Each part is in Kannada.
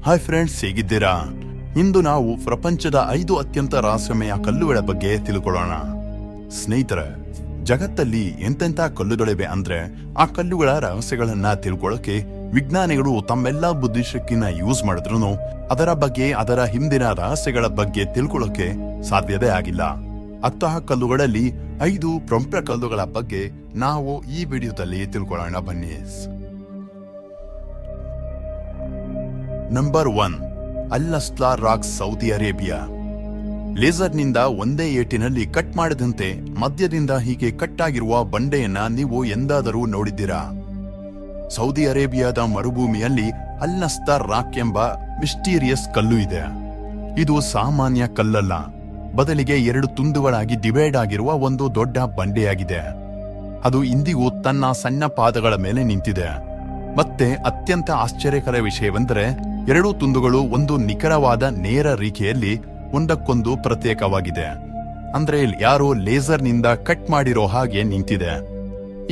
ಹಾಯ್ ಫ್ರೆಂಡ್ಸ್, ಹೇಗಿದ್ದೀರಾ? ಇಂದು ನಾವು ಪ್ರಪಂಚದ 5 ಅತ್ಯಂತ ರಹಸ್ಯಮಯ ಕಲ್ಲುಗಳ ಬಗ್ಗೆ ತಿಳ್ಕೊಳ್ಳೋಣ. ಸ್ನೇಹಿತರೆ, ಜಗತ್ತಲ್ಲಿ ಎಂತೆಂಥ ಕಲ್ಲುಗಳಿವೆ ಅಂದ್ರೆ ಆ ಕಲ್ಲುಗಳ ರಹಸ್ಯಗಳನ್ನ ತಿಳ್ಕೊಳ್ಳೋಕೆ ವಿಜ್ಞಾನಿಗಳು ತಮ್ಮೆಲ್ಲಾ ಬುದ್ಧಿಶಕ್ತಿನ ಯೂಸ್ ಮಾಡಿದ್ರು ಅದರ ಬಗ್ಗೆ, ಅದರ ಹಿಂದಿನ ರಹಸ್ಯಗಳ ಬಗ್ಗೆ ತಿಳ್ಕೊಳ್ಳೋಕೆ ಸಾಧ್ಯವೇ ಆಗಿಲ್ಲ. ಅಂತಹ ಕಲ್ಲುಗಳಲ್ಲಿ 5 ಪ್ರಮುಖ ಕಲ್ಲುಗಳ ಬಗ್ಗೆ ನಾವು ಈ ವಿಡಿಯೋದಲ್ಲಿ ತಿಳ್ಕೊಳ್ಳೋಣ. ಬನ್ನಿ. ನಂಬರ್ 1, ಅಲ್ ನಸ್ಲಾ ರಾಕ್, ಸೌದಿ ಅರೇಬಿಯಾ. ಲೇಸರ್ನಿಂದ ಒಂದೇ ಏಟಿನಲ್ಲಿ ಕಟ್ ಮಾಡಿದಂತೆ ಮಧ್ಯದಿಂದ ಹೀಗೆ ಕಟ್ ಆಗಿರುವ ಬಂಡೆಯನ್ನ ನೀವು ಎಂದಾದರೂ ನೋಡಿದ್ದೀರಾ? ಸೌದಿ ಅರೇಬಿಯಾದ ಮರುಭೂಮಿಯಲ್ಲಿ ಅಲ್ ನಸ್ಲಾ ರಾಕ್ ಎಂಬ ಮಿಸ್ಟೀರಿಯಸ್ ಕಲ್ಲು ಇದೆ. ಇದು ಸಾಮಾನ್ಯ ಕಲ್ಲಲ್ಲ, ಬದಲಿಗೆ 2 ತುಂಡುಗಳಾಗಿ ಡಿವೈಡ್ ಆಗಿರುವ ಒಂದು ದೊಡ್ಡ ಬಂಡೆಯಾಗಿದೆ. ಅದು ಇಂದಿಗೂ ತನ್ನ ಸಣ್ಣ ಪಾದಗಳ ಮೇಲೆ ನಿಂತಿದೆ. ಮತ್ತೆ ಅತ್ಯಂತ ಆಶ್ಚರ್ಯಕರ ವಿಷಯವೆಂದರೆ 2 ತುಂಡುಗಳು ಒಂದು ನಿಖರವಾದ ನೇರ ರೇಖೆಯಲ್ಲಿ ಒಂದಕ್ಕೊಂದು ಪ್ರತ್ಯೇಕವಾಗಿದೆ. ಅಂದ್ರೆ ಯಾರೋ ಲೇಸರ್ನಿಂದ ಕಟ್ ಮಾಡಿರೋ ಹಾಗೆ ನಿಂತಿದೆ.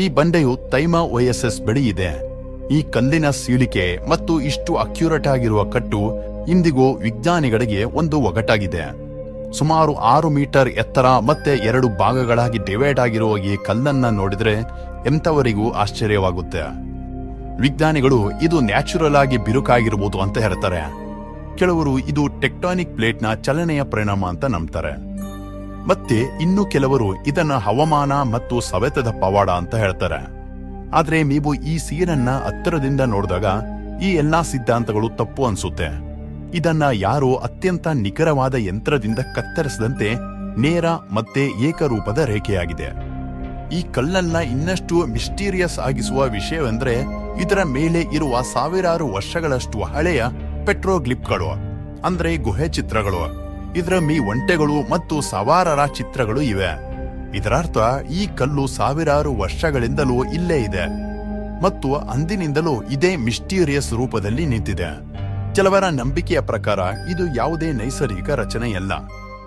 ಈ ಬಂಡೆಯು ತೈಮ OSS ಬಳಿ ಇದೆ. ಈ ಕಲ್ಲಿನ ಸೀಳಿಕೆ ಮತ್ತು ಇಷ್ಟು ಅಕ್ಯುರೇಟ್ ಆಗಿರುವ ಕಟ್ಟು ಇಂದಿಗೂ ವಿಜ್ಞಾನಿಗಳಿಗೆ ಒಂದು ಒಗಟಾಗಿದೆ. ಸುಮಾರು 6 ಮೀಟರ್ ಎತ್ತರ ಮತ್ತೆ 2 ಭಾಗಗಳಾಗಿ ಡಿವೈಡ್ ಆಗಿರುವ ಈ ಕಲ್ಲನ್ನ ನೋಡಿದ್ರೆ ಎಂಥವರಿಗೂ ಆಶ್ಚರ್ಯವಾಗುತ್ತೆ. ವಿಜ್ಞಾನಿಗಳು ಇದು ನ್ಯಾಚುರಲ್ ಆಗಿ ಬಿರುಕಾಗಿರ್ಬೋದು ಅಂತ ಹೇಳ್ತಾರೆ. ಕೆಲವರು ಇದು ಟೆಕ್ಟಾನಿಕ್ ಪ್ಲೇಟ್ನ ಚಲನೆಯ ಪರಿಣಾಮ ಅಂತ ನಂಬ್ತಾರೆ. ಮತ್ತೆ ಇನ್ನು ಕೆಲವರು ಇದನ್ನ ಹವಾಮಾನ ಮತ್ತು ಸವೆತದ ಪವಾಡ ಅಂತ ಹೇಳ್ತಾರೆ. ಆದ್ರೆ ನೀವು ಈ ಸೀರನ್ನ ಹತ್ತಿರದಿಂದ ನೋಡಿದಾಗ ಈ ಎಲ್ಲಾ ಸಿದ್ಧಾಂತಗಳು ತಪ್ಪು ಅನ್ಸುತ್ತೆ. ಇದನ್ನ ಯಾರೋ ಅತ್ಯಂತ ನಿಖರವಾದ ಯಂತ್ರದಿಂದ ಕತ್ತರಿಸದಂತೆ ನೇರ ಮತ್ತೆ ಏಕರೂಪದ ರೇಖೆಯಾಗಿದೆ. ಈ ಕಲ್ಲನ್ನ ಇನ್ನಷ್ಟು ಮಿಸ್ಟೀರಿಯಸ್ ಆಗಿಸುವ ವಿಷಯವೆಂದ್ರೆ ಇದರ ಮೇಲೆ ಇರುವ ಸಾವಿರಾರು ವರ್ಷಗಳಷ್ಟು ಹಳೆಯ ಪೆಟ್ರೋಗ್ಲಿಪ್ಗಳು, ಅಂದ್ರೆ ಗುಹೆ ಚಿತ್ರಗಳು. ಇದರ ಒಂಟೆಗಳು ಮತ್ತು ಸವಾರರ ಚಿತ್ರಗಳು ಇವೆ. ಇದರರ್ಥ ಈ ಕಲ್ಲು ಸಾವಿರಾರು ವರ್ಷಗಳಿಂದಲೂ ಇಲ್ಲೇ ಇದೆ ಮತ್ತು ಅಂದಿನಿಂದಲೂ ಇದೇ ಮಿಸ್ಟೀರಿಯಸ್ ರೂಪದಲ್ಲಿ ನಿಂತಿದೆ. ಕೆಲವರ ನಂಬಿಕೆಯ ಪ್ರಕಾರ ಇದು ಯಾವುದೇ ನೈಸರ್ಗಿಕ ರಚನೆಯಲ್ಲ.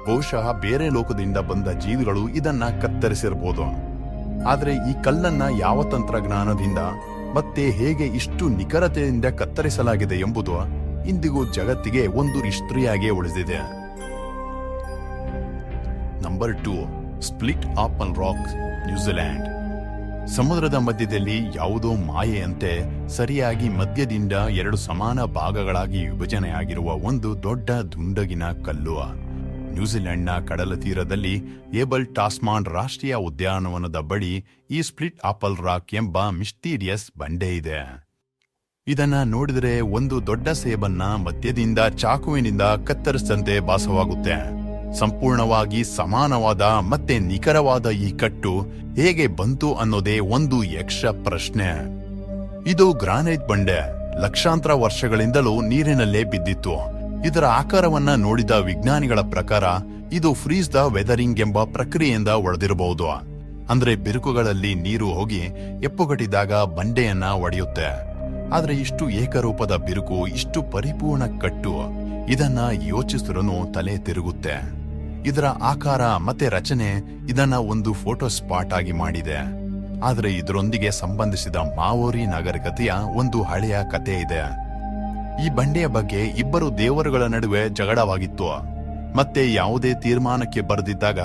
ಬಹುಶಃ ಬೇರೆ ಲೋಕದಿಂದ ಬಂದ ಜೀವಿಗಳು ಇದನ್ನ ಕತ್ತರಿಸಿರಬಹುದು. ಆದ್ರೆ ಈ ಕಲ್ಲನ್ನ ಯಾವ ತಂತ್ರಜ್ಞಾನದಿಂದ ಮತ್ತೆ ಹೇಗೆ ಇಷ್ಟು ನಿಖರತೆಯಿಂದ ಕತ್ತರಿಸಲಾಗಿದೆ ಎಂಬುದು ಇಂದಿಗೂ ಜಗತ್ತಿಗೆ ಒಂದು ಹಿಸ್ಟರಿಯಾಗಿ ಉಳಿದಿದೆ. Number 2, split apple rock, New Zealand. ಸಮುದ್ರದ ಮಧ್ಯದಲ್ಲಿ ಯಾವುದೋ ಮಾಯೆಯಂತೆ ಸರಿಯಾಗಿ ಮಧ್ಯದಿಂದ 2 ಸಮಾನ ಭಾಗಗಳಾಗಿ ವಿಭಜನೆಯಾಗಿರುವ ಒಂದು ದೊಡ್ಡ ದುಂಡಗಿನ ಕಲ್ಲು ನ್ಯೂಜಿಲೆಂಡ್ನ ಕಡಲ ತೀರದಲ್ಲಿ ಏಬಲ್ ಟಾಸ್ಮಾನ್ ರಾಷ್ಟ್ರೀಯ ಉದ್ಯಾನವನದ ಬಳಿ ಈ ಸ್ಪ್ಲಿಟ್ ಆಪಲ್ ರಾಕ್ ಎಂಬ ಮಿಸ್ಟೀರಿಯಸ್ ಬಂಡೆ ಇದೆ. ಇದನ್ನ ನೋಡಿದರೆ ಒಂದು ದೊಡ್ಡ ಸೇಬನ್ನ ಮಧ್ಯದಿಂದ ಚಾಕುವಿನಿಂದ ಕತ್ತರಿಸಿದಂತೆ ಭಾಸವಾಗುತ್ತೆ. ಸಂಪೂರ್ಣವಾಗಿ ಸಮಾನವಾದ ಮತ್ತೆ ನಿಖರವಾದ ಈ ಕಟ್ಟು ಹೇಗೆ ಬಂತು ಅನ್ನೋದೇ ಒಂದು ಯಕ್ಷ ಪ್ರಶ್ನೆ. ಇದು ಗ್ರಾನೈಟ್ ಬಂಡೆ ಲಕ್ಷಾಂತರ ವರ್ಷಗಳಿಂದಲೂ ನೀರಿನಲ್ಲೇ ಬಿದ್ದಿತ್ತು. ಇದರ ಆಕಾರವನ್ನ ನೋಡಿದ ವಿಜ್ಞಾನಿಗಳ ಪ್ರಕಾರ ಇದು ಫ್ರೀಸ್ ದ ವೆದರಿಂಗ್ ಎಂಬ ಪ್ರಕ್ರಿಯೆಯಿಂದ ಒಡೆದಿರಬಹುದು. ಅಂದ್ರೆ ಬಿರುಕುಗಳಲ್ಲಿ ನೀರು ಹೋಗಿ ಎಪ್ಪುಗಟ್ಟಿದಾಗ ಬಂಡೆಯನ್ನ ಒಡೆಯುತ್ತೆ. ಆದ್ರೆ ಇಷ್ಟು ಏಕರೂಪದ ಬಿರುಕು, ಇಷ್ಟು ಪರಿಪೂರ್ಣ ಕಟ್ಟು, ಇದನ್ನ ಯೋಚಿಸಿದ್ರೂ ತಲೆ ತಿರುಗುತ್ತೆ. ಇದರ ಆಕಾರ ಮತ್ತೆ ರಚನೆ ಇದನ್ನ ಒಂದು ಫೋಟೋ ಸ್ಪಾಟ್ ಆಗಿ ಮಾಡಿದೆ. ಆದ್ರೆ ಇದರೊಂದಿಗೆ ಸಂಬಂಧಿಸಿದ ಮಾವೋರಿ ನಾಗರಿಕತೆಯ ಒಂದು ಹಳೆಯ ಕಥೆ ಇದೆ. ಈ ಬಂಡೆಯ ಬಗ್ಗೆ 2 ದೇವರುಗಳ ನಡುವೆ ಜಗಳವಾಗಿತ್ತು. ಮತ್ತೆ ಯಾವುದೇ ತೀರ್ಮಾನಕ್ಕೆ ಬರೆದಿದ್ದಾಗ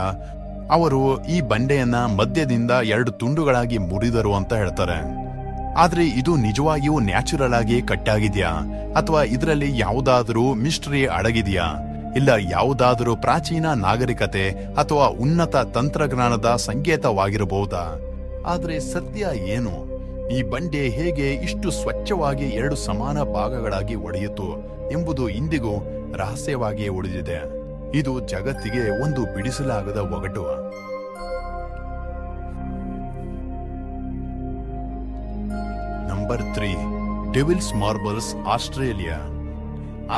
ಅವರು ಈ ಬಂಡೆಯನ್ನ ಮಧ್ಯದಿಂದ 2 ತುಂಡುಗಳಾಗಿ ಮುರಿದರು ಅಂತ ಹೇಳ್ತಾರೆ. ಆದ್ರೆ ಇದು ನಿಜವಾಗಿಯೂ ನ್ಯಾಚುರಲ್ ಆಗಿ ಕಟ್ಟಾಗಿದೆಯಾ ಅಥವಾ ಇದರಲ್ಲಿ ಯಾವುದಾದರೂ ಮಿಸ್ಟರಿ ಅಡಗಿದೆಯಾ? ಇಲ್ಲ ಯಾವುದಾದರೂ ಪ್ರಾಚೀನ ನಾಗರಿಕತೆ ಅಥವಾ ಉನ್ನತ ತಂತ್ರಜ್ಞಾನದ ಸಂಕೇತವಾಗಿರಬಹುದಾ? ಆದ್ರೆ ಸತ್ಯ ಏನು? ಈ ಬಂಡೆ ಹೇಗೆ ಇಷ್ಟು ಸ್ವಚ್ಛವಾಗಿ 2 ಸಮಾನ ಭಾಗಗಳಾಗಿ ಒಡೆಯಿತು ಎಂಬುದು ಇಂದಿಗೂ ರಹಸ್ಯವಾಗಿಯೇ ಉಳಿದಿದೆ. ಇದು ಜಗತ್ತಿಗೆ ಒಂದು ಬಿಡಿಸಲಾಗದ ಒಗಟು. Number 3, Devil's Marbles, Australia.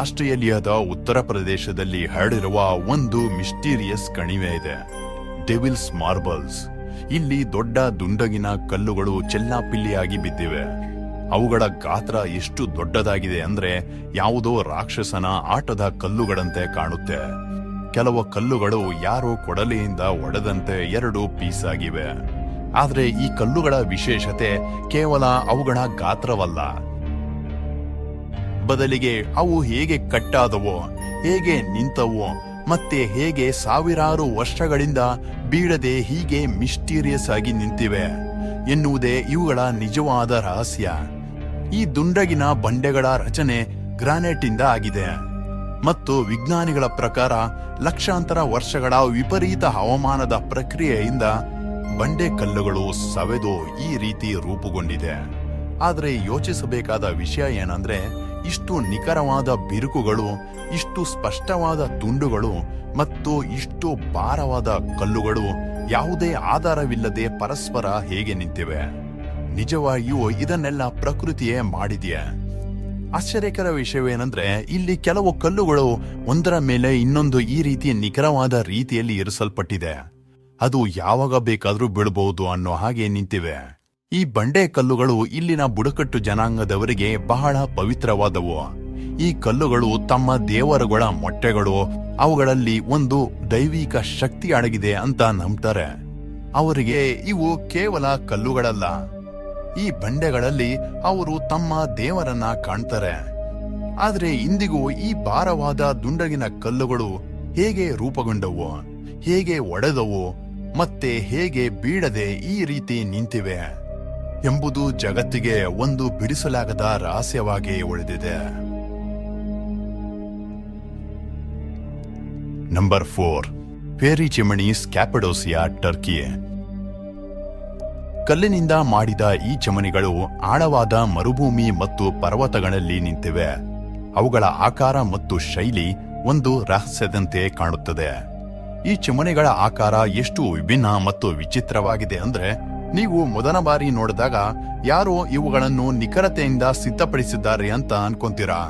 ಆಸ್ಟ್ರೇಲಿಯಾದ ಉತ್ತರ ಪ್ರದೇಶದಲ್ಲಿ ಹರಡಿರುವ ಒಂದು ಮಿಸ್ಟೀರಿಯಸ್ ಕಣಿವೆ ಇದೆ, ಡೆವಿಲ್ಸ್ ಮಾರ್ಬಲ್ಸ್. ಇಲ್ಲಿ ದೊಡ್ಡ ದುಂಡಗಿನ ಕಲ್ಲುಗಳು ಚೆಲ್ಲಾಪಿಲ್ಲಿಯಾಗಿ ಬಿದ್ದಿವೆ. ಅವುಗಳ ಗಾತ್ರ ಎಷ್ಟು ದೊಡ್ಡದಾಗಿದೆ ಅಂದ್ರೆ ಯಾವುದೋ ರಾಕ್ಷಸನ ಆಟದ ಕಲ್ಲುಗಳಂತೆ ಕಾಣುತ್ತೆ. ಕೆಲವು ಕಲ್ಲುಗಳು ಯಾರೋ ಕೊಡಲಿಯಿಂದ ಒಡೆದಂತೆ 2 ಪೀಸ್ ಆಗಿವೆ. ಆದ್ರೆ ಈ ಕಲ್ಲುಗಳ ವಿಶೇಷತೆ ಕೇವಲ ಅವುಗಳ ಗಾತ್ರವಲ್ಲ, ಬದಲಿಗೆ ಅವು ಹೇಗೆ ಕಟ್ಟಾದವೋ, ಹೇಗೆ ನಿಂತವೋ, ಮತ್ತೆ ಹೇಗೆ ಸಾವಿರಾರು ವರ್ಷಗಳಿಂದ ಬೀಳದೆ ಹೀಗೆ ಮಿಸ್ಟೀರಿಯಸ್ ಆಗಿ ನಿಂತಿವೆ ಎನ್ನುವುದೇ ಇವುಗಳ ನಿಜವಾದ ರಹಸ್ಯ. ಈ ದುಂಡಗಿನ ಬಂಡೆಗಳ ರಚನೆ ಗ್ರಾನೈಟ್ ಇಂದ ಆಗಿದೆ ಮತ್ತು ವಿಜ್ಞಾನಿಗಳ ಪ್ರಕಾರ ಲಕ್ಷಾಂತರ ವರ್ಷಗಳ ವಿಪರೀತ ಹವಾಮಾನದ ಪ್ರಕ್ರಿಯೆಯಿಂದ ಬಂಡೆ ಕಲ್ಲುಗಳು ಸವೆದು ಈ ರೀತಿ ರೂಪುಗೊಂಡಿದೆ. ಆದರೆ ಯೋಚಿಸಬೇಕಾದ ವಿಷಯ ಏನಂದ್ರೆ, ಇಷ್ಟು ನಿಖರವಾದ ಬಿರುಕುಗಳು, ಇಷ್ಟು ಸ್ಪಷ್ಟವಾದ ತುಂಡುಗಳು ಮತ್ತು ಇಷ್ಟು ಭಾರವಾದ ಕಲ್ಲುಗಳು ಯಾವುದೇ ಆಧಾರವಿಲ್ಲದೆ ಪರಸ್ಪರ ಹೇಗೆ ನಿಂತಿವೆ? ನಿಜವಾಗಿಯೂ ಇದನ್ನೆಲ್ಲ ಪ್ರಕೃತಿಯೇ ಮಾಡಿದೆಯೇ? ಆಶ್ಚರ್ಯಕರ ವಿಷಯವೇನೆಂದ್ರೆ, ಇಲ್ಲಿ ಕೆಲವು ಕಲ್ಲುಗಳು ಒಂದರ ಮೇಲೆ ಇನ್ನೊಂದು ಈ ರೀತಿ ನಿಖರವಾದ ರೀತಿಯಲ್ಲಿ ಇರಿಸಲ್ಪಟ್ಟಿದೆ. ಅದು ಯಾವಾಗ ಬೇಕಾದ್ರೂ ಬೀಳಬಹುದು ಅನ್ನೋ ಹಾಗೆ ನಿಂತಿವೆ. ಈ ಬಂಡೆ ಕಲ್ಲುಗಳು ಇಲ್ಲಿನ ಬುಡಕಟ್ಟು ಜನಾಂಗದವರಿಗೆ ಬಹಳ ಪವಿತ್ರವಾದವು. ಈ ಕಲ್ಲುಗಳು ತಮ್ಮ ದೇವರುಗಳ ಮೊಟ್ಟೆಗಳು, ಅವುಗಳಲ್ಲಿ ಒಂದು ದೈವಿಕ ಶಕ್ತಿ ಅಡಗಿದೆ ಅಂತ ನಂಬ್ತಾರೆ. ಅವರಿಗೆ ಇವು ಕೇವಲ ಕಲ್ಲುಗಳಲ್ಲ, ಈ ಬಂಡೆಗಳಲ್ಲಿ ಅವರು ತಮ್ಮ ದೇವರನ್ನ ಕಾಣ್ತಾರೆ. ಆದ್ರೆ ಇಂದಿಗೂ ಈ ಭಾರವಾದ ದುಂಡಗಿನ ಕಲ್ಲುಗಳು ಹೇಗೆ ರೂಪುಗೊಂಡವು, ಹೇಗೆ ಒಡೆದವು ಮತ್ತೆ ಹೇಗೆ ಬೀಳದೆ ಈ ರೀತಿ ನಿಂತಿವೆ ಎಂಬುದು ಜಗತ್ತಿಗೆ ಒಂದು ಬಿಡಿಸಲಾಗದ ರಹಸ್ಯವಾಗಿ ಉಳಿದಿದೆ. Number 4, fairy chimneys Cappadocia, Turkey. ಕಲ್ಲಿನಿಂದ ಮಾಡಿದ ಈ ಚಿಮಣಿಗಳು ಆಳವಾದ ಮರುಭೂಮಿ ಮತ್ತು ಪರ್ವತಗಳಲ್ಲಿ ನಿಂತಿವೆ. ಅವುಗಳ ಆಕಾರ ಮತ್ತು ಶೈಲಿ ಒಂದು ರಹಸ್ಯದಂತೆ ಕಾಣುತ್ತದೆ. ಈ ಚಿಮಣಿಗಳ ಆಕಾರ ಎಷ್ಟು ವಿಭಿನ್ನ ಮತ್ತು ವಿಚಿತ್ರವಾಗಿದೆ ಅಂದ್ರೆ, ನೀವು ಮೊದಲ ಬಾರಿ ನೋಡಿದಾಗ ಯಾರೋ ಇವುಗಳನ್ನು ನಿಖರತೆಯಿಂದ ಸಿದ್ಧಪಡಿಸಿದ್ದಾರೆ ಅಂತ ಅನ್ಕೊಂತೀರಾ.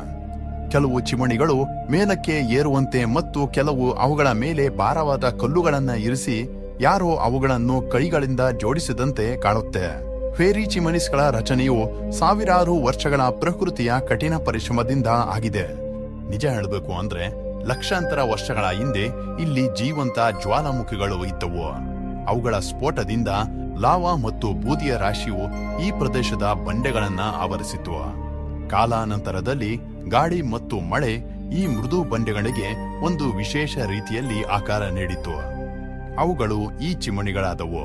ಕೆಲವು ಚಿಮಣಿಗಳು ಮೇಲಕ್ಕೆ ಏರುವಂತೆ ಮತ್ತು ಕೆಲವು ಅವುಗಳ ಮೇಲೆ ಭಾರವಾದ ಕಲ್ಲುಗಳನ್ನ ಇರಿಸಿ ಯಾರೋ ಅವುಗಳನ್ನು ಕೈಗಳಿಂದ ಜೋಡಿಸಿದಂತೆ ಕಾಣುತ್ತೆ. ಫೇರಿ ಚಿಮನೀಸ್ಗಳ ರಚನೆಯು ಸಾವಿರಾರು ವರ್ಷಗಳ ಪ್ರಕೃತಿಯ ಕಠಿಣ ಪರಿಶ್ರಮದಿಂದ ಆಗಿದೆ. ನಿಜ ಹೇಳಬೇಕು ಅಂದ್ರೆ, ಲಕ್ಷಾಂತರ ವರ್ಷಗಳ ಹಿಂದೆ ಇಲ್ಲಿ ಜೀವಂತ ಜ್ವಾಲಾಮುಖಿಗಳು ಇದ್ದವು. ಅವುಗಳ ಸ್ಫೋಟದಿಂದ ಲಾವಾ ಮತ್ತು ಬೂದಿಯ ರಾಶಿಯು ಈ ಪ್ರದೇಶದ ಬಂಡೆಗಳನ್ನ ಆವರಿಸಿತು. ಕಾಲಾನಂತರದಲ್ಲಿ ಗಾಳಿ ಮತ್ತು ಮಳೆ ಈ ಮೃದು ಬಂಡೆಗಳಿಗೆ ಒಂದು ವಿಶೇಷ ರೀತಿಯಲ್ಲಿ ಆಕಾರ ನೀಡಿತು. ಅವುಗಳು ಈ ಚಿಮಣಿಗಳಾದವು.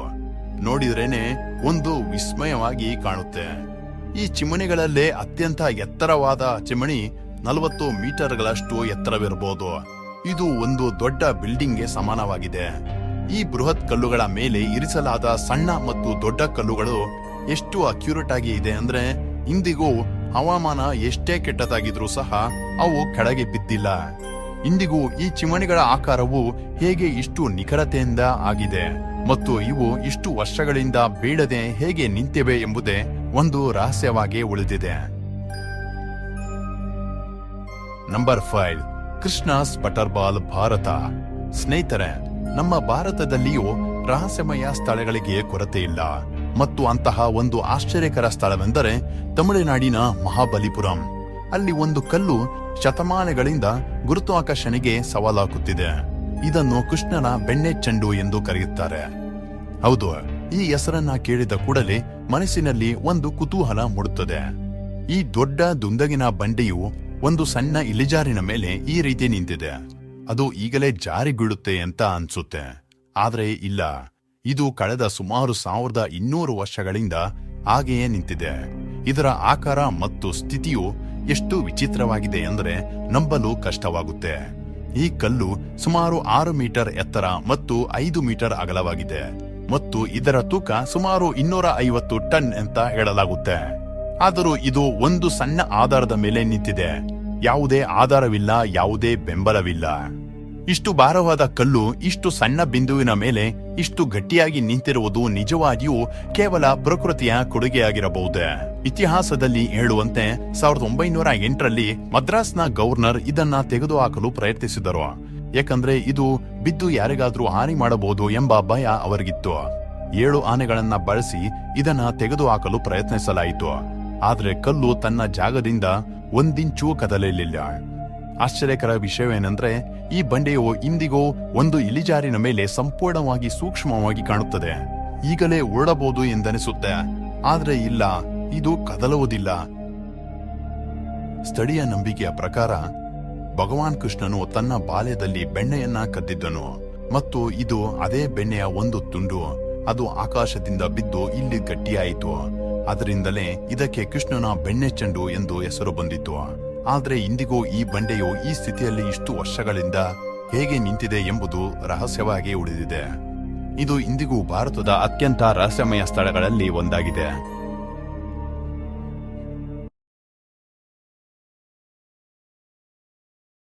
ನೋಡಿದ್ರೇನೆ ಒಂದು ವಿಸ್ಮಯವಾಗಿ ಕಾಣುತ್ತೆ. ಈ ಚಿಮಣಿಗಳಲ್ಲೇ ಅತ್ಯಂತ ಎತ್ತರವಾದ ಚಿಮಣಿ 40 ಮೀಟರ್ಗಳಷ್ಟು ಎತ್ತರವಿರಬಹುದು. ಇದು ಒಂದು ದೊಡ್ಡ ಬಿಲ್ಡಿಂಗ್ಗೆ ಸಮಾನವಾಗಿದೆ. ಈ ಬೃಹತ್ ಕಲ್ಲುಗಳ ಮೇಲೆ ಇರಿಸಲಾದ ಸಣ್ಣ ಮತ್ತು ದೊಡ್ಡ ಕಲ್ಲುಗಳು ಎಷ್ಟು ಅಕ್ಯುರೇಟ್ ಆಗಿ ಇದೆ ಅಂದ್ರೆ, ಇಂದಿಗೂ ಹವಾಮಾನ ಎಷ್ಟೇ ಕೆಟ್ಟದಾಗಿದ್ರೂ ಸಹ ಅವು ಕೆಳಗೆ ಬಿದ್ದಿಲ್ಲ. ಇಂದಿಗೂ ಈ ಚಿಮಣಿಗಳ ಆಕಾರವು ಹೇಗೆ ಇಷ್ಟು ನಿಖರತೆಯಿಂದ ಆಗಿದೆ ಮತ್ತು ಇವು ಇಷ್ಟು ವರ್ಷಗಳಿಂದ ಬೀಳದೆ ಹೇಗೆ ನಿಂತಿವೆ ಎಂಬುದೇ ಒಂದು ರಹಸ್ಯವಾಗಿ ಉಳಿದಿದೆ. ನಂಬರ್ 5, ಕೃಷ್ಣಾಸ್ ಬಟರ್ಬಾಲ್, ಭಾರತ. ಸ್ನೇಹಿತರೆ, ನಮ್ಮ ಭಾರತದಲ್ಲಿಯೂ ರಹಸ್ಯಮಯ ಸ್ಥಳಗಳಿಗೆ ಕೊರತೆ ಇಲ್ಲ ಮತ್ತು ಅಂತಹ ಒಂದು ಆಶ್ಚರ್ಯಕರ ಸ್ಥಳವೆಂದರೆ ತಮಿಳುನಾಡಿನ ಮಹಾಬಲಿಪುರಂ. ಅಲ್ಲಿ ಒಂದು ಕಲ್ಲು ಶತಮಾನಗಳಿಂದ ಗುರುತ್ವಾಕರ್ಷಣೆಗೆ ಸವಾಲಾಗುತ್ತಿದೆ. ಇದನ್ನು ಕೃಷ್ಣನ ಬೆಣ್ಣೆ ಚೆಂಡು ಎಂದು ಕರೆಯುತ್ತಾರೆ. ಹೌದು, ಈ ಹೆಸರನ್ನ ಕೇಳಿದ ಕೂಡಲೇ ಮನಸ್ಸಿನಲ್ಲಿ ಒಂದು ಕುತೂಹಲ ಮೂಡುತ್ತದೆ. ಈ ದೊಡ್ಡ ದುಂಡಗಿನ ಬಂಡೆಯು ಒಂದು ಸಣ್ಣ ಇಳಿಜಾರಿನ ಮೇಲೆ ಈ ರೀತಿ ನಿಂತಿದೆ. ಅದು ಈಗಲೇ ಜಾರಿ ಬೀಳುತ್ತೆ ಅಂತ ಅನ್ಸುತ್ತೆ. ಆದ್ರೆ ಇಲ್ಲ, ಇದು ಕಳೆದ ಸುಮಾರು 1200 ವರ್ಷಗಳಿಂದ ಹಾಗೆಯೇ ನಿಂತಿದೆ. ಇದರ ಆಕಾರ ಮತ್ತು ಸ್ಥಿತಿಯು ಎಷ್ಟು ವಿಚಿತ್ರವಾಗಿದೆ ಅಂದರೆ ನಂಬಲು ಕಷ್ಟವಾಗುತ್ತೆ. ಈ ಕಲ್ಲು ಸುಮಾರು 6 ಮೀಟರ್ ಎತ್ತರ ಮತ್ತು 5 ಮೀಟರ್ ಅಗಲವಾಗಿದೆ ಮತ್ತು ಇದರ ತೂಕ ಸುಮಾರು 250 ಟನ್ ಅಂತ ಹೇಳಲಾಗುತ್ತೆ. ಆದರೂ ಇದು ಒಂದು ಸಣ್ಣ ಆಧಾರದ ಮೇಲೆ ನಿಂತಿದೆ. ಯಾವುದೇ ಆಧಾರವಿಲ್ಲ, ಯಾವುದೇ ಬೆಂಬಲವಿಲ್ಲ. ಇಷ್ಟು ಭಾರವಾದ ಕಲ್ಲು ಇಷ್ಟು ಸಣ್ಣ ಬಿಂದುವಿನ ಮೇಲೆ ಇಷ್ಟು ಗಟ್ಟಿಯಾಗಿ ನಿಂತಿರುವುದು ನಿಜವಾಗಿಯೂ ಕೇವಲ ಪ್ರಕೃತಿಯ ಕೊಡುಗೆಯಾಗಿರಬಹುದೇ? ಇತಿಹಾಸದಲ್ಲಿ ಹೇಳುವಂತೆ 1908ರಲ್ಲಿ ಮದ್ರಾಸ್ನ ಗವರ್ನರ್ ಇದನ್ನ ತೆಗೆದುಹಾಕಲು ಪ್ರಯತ್ನಿಸಿದರು. ಯಾಕಂದ್ರೆ ಇದು ಬಿದ್ದು ಯಾರಿಗಾದ್ರೂ ಹಾನಿ ಮಾಡಬಹುದು ಎಂಬ ಭಯ ಅವರಿಗಿತ್ತು. 7 ಆನೆಗಳನ್ನ ಬಳಸಿ ಇದನ್ನ ತೆಗೆದುಹಾಕಲು ಪ್ರಯತ್ನಿಸಲಾಯಿತು. ಆದ್ರೆ ಕಲ್ಲು ತನ್ನ ಜಾಗದಿಂದ ಒಂದಿಂಚೂ ಕದಲಿಲ್ಲ. ಆಶ್ಚರ್ಯಕರ ವಿಷಯವೇನೆಂದ್ರೆ, ಈ ಬಂಡೆಯು ಇಂದಿಗೂ ಒಂದು ಇಳಿಜಾರಿನ ಮೇಲೆ ಸಂಪೂರ್ಣವಾಗಿ ಸೂಕ್ಷ್ಮವಾಗಿ ಕಾಣುತ್ತದೆ. ಈಗಲೇ ಓಡಬಹುದು ಎಂದನಿಸುತ್ತೆ, ಆದ್ರೆ ಇಲ್ಲ, ಇದು ಕದಲುವುದಿಲ್ಲ. ಸ್ಥಳೀಯ ನಂಬಿಕೆಯ ಪ್ರಕಾರ ಭಗವಾನ್ ಕೃಷ್ಣನು ತನ್ನ ಬಾಲ್ಯದಲ್ಲಿ ಬೆಣ್ಣೆಯನ್ನ ಕದ್ದಿದ್ದನು ಮತ್ತು ಇದು ಅದೇ ಬೆಣ್ಣೆಯ ಒಂದು ತುಂಡು ಅದು ಆಕಾಶದಿಂದ ಬಿದ್ದು ಇಲ್ಲಿ ಗಟ್ಟಿಯಾಯಿತು. ಅದರಿಂದಲೇ ಇದಕ್ಕೆ ಕೃಷ್ಣನ ಬೆಣ್ಣೆ ಚೆಂಡು ಎಂದು ಹೆಸರು ಬಂದಿತ್ತು. ಆದ್ರೆ ಇಂದಿಗೂ ಈ ಬಂಡೆಯು ಈ ಸ್ಥಿತಿಯಲ್ಲಿ ಇಷ್ಟು ವರ್ಷಗಳಿಂದ ಹೇಗೆ ನಿಂತಿದೆ ಎಂಬುದು ರಹಸ್ಯವಾಗಿ ಉಳಿದಿದೆ. ಇದು ಇಂದಿಗೂ ಭಾರತದ ಅತ್ಯಂತ ರಹಸ್ಯಮಯ ಸ್ಥಳಗಳಲ್ಲಿ ಒಂದಾಗಿದೆ.